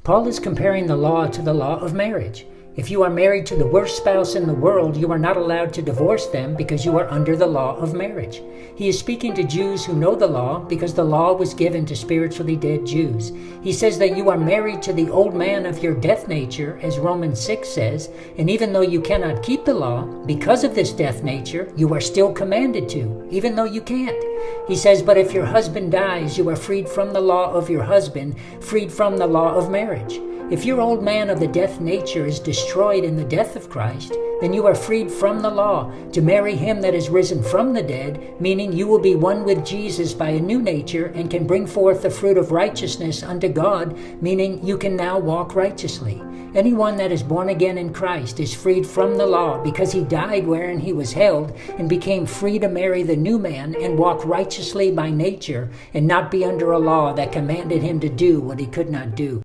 Paul is comparing the law to the law of marriage. If you are married to the worst spouse in the world, you are not allowed to divorce them because you are under the law of marriage. He is speaking to Jews who know the law because the law was given to spiritually dead Jews. He says that you are married to the old man of your death nature, as Romans 6 says, and even though you cannot keep the law, because of this death nature, you are still commanded to, even though you can't. He says, but if your husband dies, you are freed from the law of your husband, freed from the law of marriage. If your old man of the death nature is destroyed in the death of Christ, then you are freed from the law to marry him that is risen from the dead, meaning you will be one with Jesus by a new nature and can bring forth the fruit of righteousness unto God, meaning you can now walk righteously. Anyone that is born again in Christ is freed from the law because he died wherein he was held and became free to marry the new man and walk righteously by nature and not be under a law that commanded him to do what he could not do.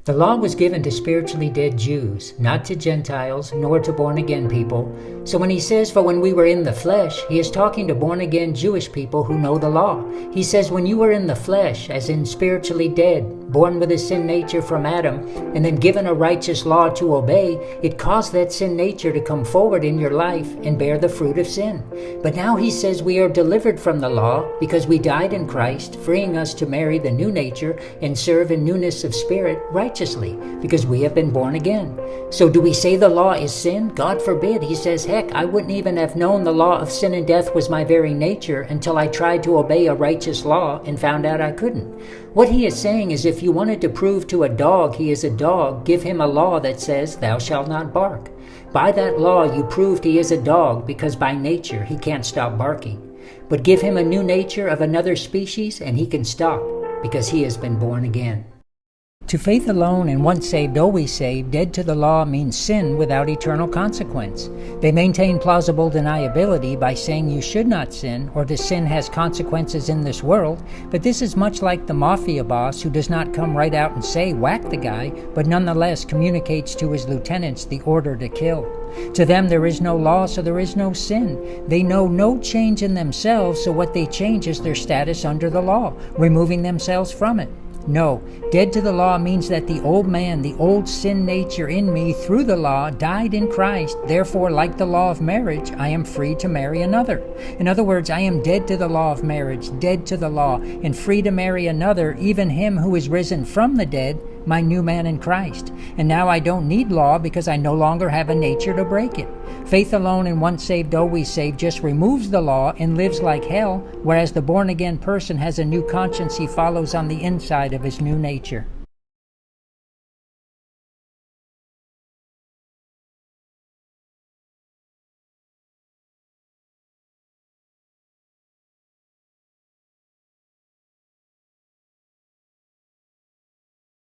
The law was given to spiritually dead Jews, not to Gentiles, nor to born-again people. So when he says, for when we were in the flesh, he is talking to born-again Jewish people who know the law. He says, when you were in the flesh, as in spiritually dead, born with a sin nature from Adam, and then given a righteous law to obey, it caused that sin nature to come forward in your life and bear the fruit of sin. But now he says we are delivered from the law because we died in Christ, freeing us to marry the new nature and serve in newness of spirit righteously, because we have been born again. So do we say the law is sin? God forbid. He says, heck, I wouldn't even have known the law of sin and death was my very nature until I tried to obey a righteous law and found out I couldn't. What he is saying is if you wanted to prove to a dog he is a dog, give him a law that says, thou shalt not bark. By that law you proved he is a dog because by nature he can't stop barking. But give him a new nature of another species and he can stop because he has been born again. To faith alone and once saved, always saved, dead to the law means sin without eternal consequence. They maintain plausible deniability by saying you should not sin or the sin has consequences in this world, but this is much like the mafia boss who does not come right out and say whack the guy, but nonetheless communicates to his lieutenants the order to kill. To them there is no law, so there is no sin. They know no change in themselves, so what they change is their status under the law, removing themselves from it. No, dead to the law means that the old man, the old sin nature in me through the law, died in Christ. Therefore, like the law of marriage, I am free to marry another. In other words, I am dead to the law of marriage, dead to the law, and free to marry another, even him who is risen from the dead, my new man in Christ. And now I don't need law because I no longer have a nature to break it. Faith alone and once saved, always saved just removes the law and lives like hell, whereas the born-again person has a new conscience he follows on the inside of his new nature.